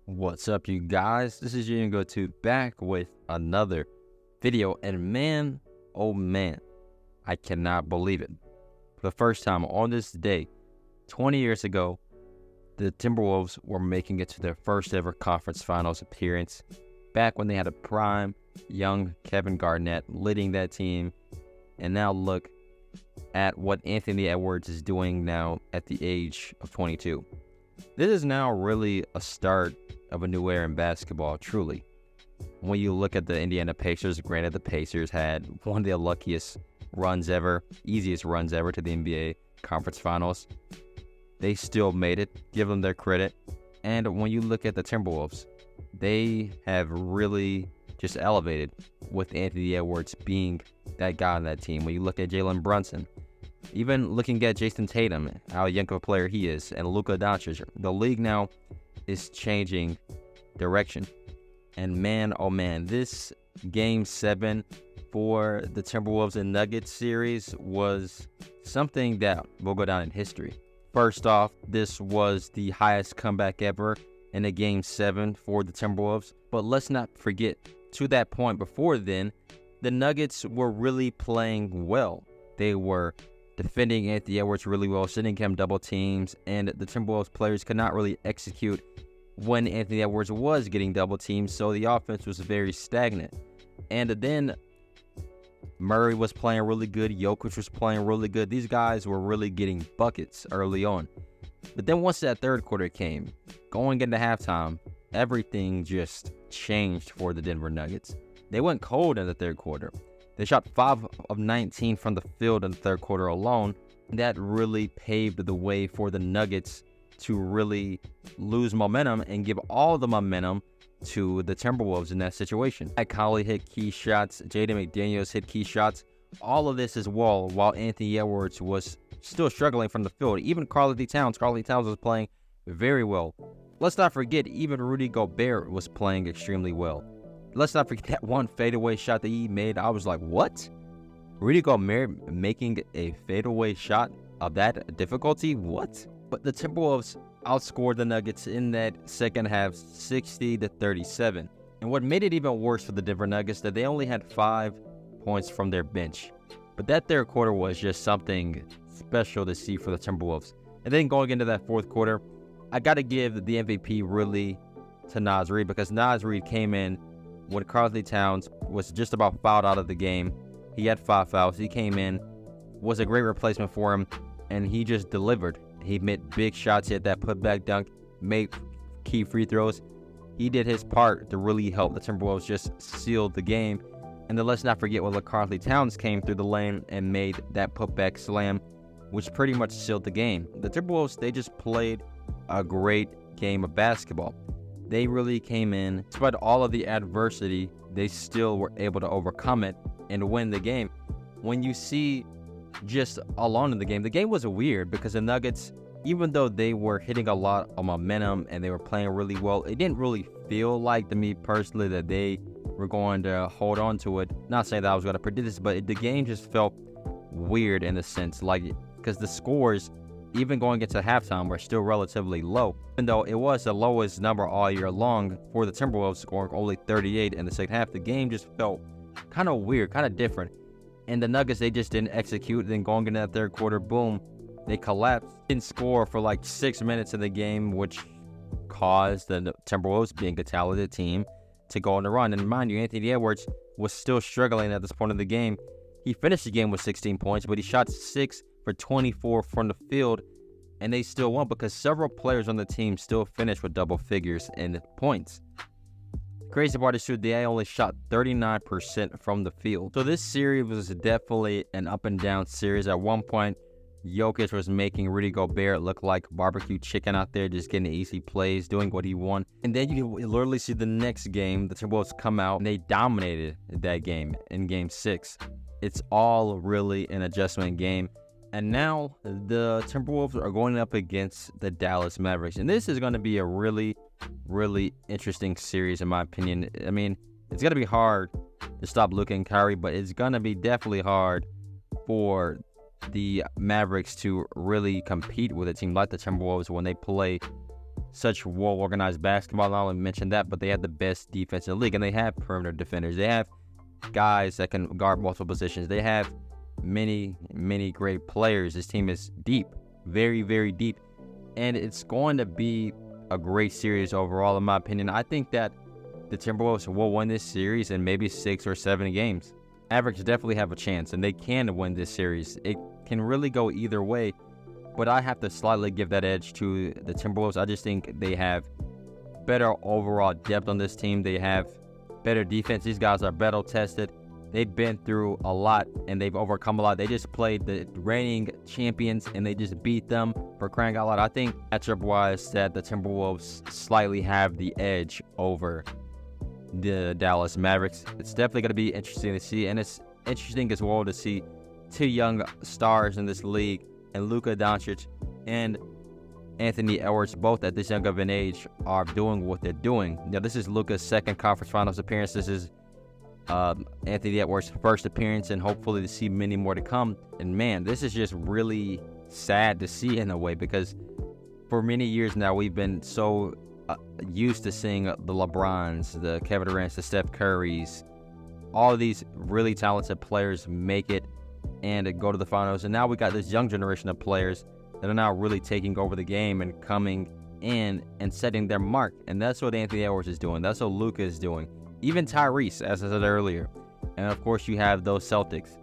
What's up, you guys? This is Go to back with another video, and man, oh man, I cannot believe it. For the first time on this day, 20 years ago, the Timberwolves were making it to their first ever conference finals appearance, back when they had a prime, young Kevin Garnett leading that team, and now look at what Anthony Edwards is doing now at the age of 22. This is now really a start of a new era in basketball, truly. When you look at the Indiana Pacers, granted the Pacers had one of the luckiest runs ever, easiest runs ever to the NBA Conference Finals. They still made it, give them their credit. And when you look at the Timberwolves, they have really just elevated with Anthony Edwards being that guy on that team. When you look at Jalen Brunson, even looking at Jason Tatum, how young of a player he is, and Luka Doncic, the league now is changing direction. And man, oh man, this Game 7 for the Timberwolves and Nuggets series was something that will go down in history. First off, this was the highest comeback ever in a Game 7 for the Timberwolves. But let's not forget, to that point before then, the Nuggets were really playing well. They were defending Anthony Edwards really well, sending him double teams, and the Timberwolves players could not really execute when Anthony Edwards was getting double teams, so the offense was very stagnant. And then Murray was playing really good, Jokic was playing really good. These guys were really getting buckets early on. But then once that third quarter came, going into halftime, everything just changed for the Denver Nuggets. They went cold in the third quarter. They shot 5 of 19 from the field in the third quarter alone. That really paved the way for the Nuggets to really lose momentum and give all the momentum to the Timberwolves in that situation. Mike Conley hit key shots. Jaden McDaniels hit key shots. All of this as well, while Anthony Edwards was still struggling from the field. Even Karl-Anthony Towns was playing very well. Let's not forget, even Rudy Gobert was playing extremely well. Let's not forget that one fadeaway shot that he made. I was like, what? Rudy Gobert making a fadeaway shot of that difficulty? What? But the Timberwolves outscored the Nuggets in that second half 60-37. And what made it even worse for the Denver Nuggets, that they only had 5 points from their bench. But that third quarter was just something special to see for the Timberwolves. And then going into that fourth quarter, I got to give the MVP really to Naz Reid, because Naz Reid came in when Karl-Anthony Towns was just about fouled out of the game. He had 5 fouls. He came in, was a great replacement for him, and he just delivered. He made big shots, he had that putback dunk, made key free throws. He did his part to really help the Timberwolves just seal the game. And then let's not forget when Karl-Anthony Towns came through the lane and made that putback slam, which pretty much sealed the game. The Timberwolves, they just played a great game of basketball. They really came in, despite all of the adversity, they still were able to overcome it and win the game. When you see just alone in the game was weird, because the Nuggets, even though they were hitting a lot of momentum and they were playing really well, it didn't really feel like, to me personally, that they were going to hold on to it. Not saying that I was going to predict this, but the game just felt weird in a sense, like, because the scores, even going into halftime, were still relatively low. Even though it was the lowest number all year long for the Timberwolves, scoring only 38 in the second half, the game just felt kind of weird, kind of different. And the Nuggets, they just didn't execute. Then going into that third quarter, boom, they collapsed. Didn't score for like 6 minutes in the game, which caused the Timberwolves, being a talented team, to go on the run. And mind you, Anthony Edwards was still struggling at this point of the game. He finished the game with 16 points, but he shot 6 for 24 from the field, and they still won because several players on the team still finished with double figures in points. Crazy part is, too, they only shot 39% from the field. So this series was definitely an up and down series. At one point, Jokic was making Rudy Gobert look like barbecue chicken out there, just getting easy plays, doing what he wanted. And then you can literally see the next game, the Timberwolves come out and they dominated that game in Game 6. It's all really an adjustment game. And now the Timberwolves are going up against the Dallas Mavericks. And this is going to be a really, really interesting series, in my opinion. I mean, it's going to be hard to stop Luka and Kyrie, but it's going to be definitely hard for the Mavericks to really compete with a team like the Timberwolves when they play such well-organized basketball. I only mentioned that, but they have the best defense in the league, and they have perimeter defenders. They have guys that can guard multiple positions. They have many, many great players. This team is deep, very, very deep, and it's going to be a great series overall, in my opinion. I think that the Timberwolves will win this series in maybe 6 or 7 games. Mavericks definitely have a chance, and they can win this series. It can really go either way, but I have to slightly give that edge to the Timberwolves. I just think they have better overall depth on this team. They have better defense. These guys are battle tested. They've been through a lot, and they've overcome a lot. They just played the reigning champions, and they just beat them, for crying out loud. I think matchup-wise that the Timberwolves slightly have the edge over the Dallas Mavericks. It's definitely going to be interesting to see, and it's interesting as well to see 2 young stars in this league, and Luka Doncic and Anthony Edwards, both at this young of an age, are doing what they're doing. Now, this is Luka's second conference finals appearance. This is Anthony Edwards' first appearance, and hopefully to see many more to come. And man, this is just really sad to see in a way, because for many years now we've been so used to seeing the LeBrons, the Kevin Durant's, the Steph Currys, all of these really talented players make it and go to the finals. And now we got this young generation of players that are now really taking over the game and coming in and setting their mark. And that's what Anthony Edwards is doing. That's what Luka is doing. Even Tyrese, as I said earlier. And of course, you have those Celtics.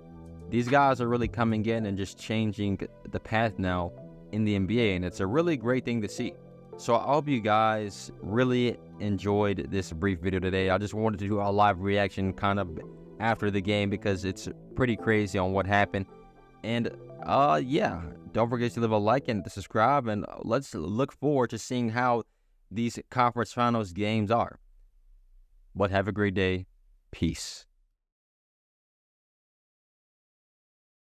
These guys are really coming in and just changing the path now in the NBA. And it's a really great thing to see. So I hope you guys really enjoyed this brief video today. I just wanted to do a live reaction kind of after the game, because it's pretty crazy on what happened. And yeah, don't forget to leave a like and subscribe, and let's look forward to seeing how these conference finals games are. But have a great day. Peace.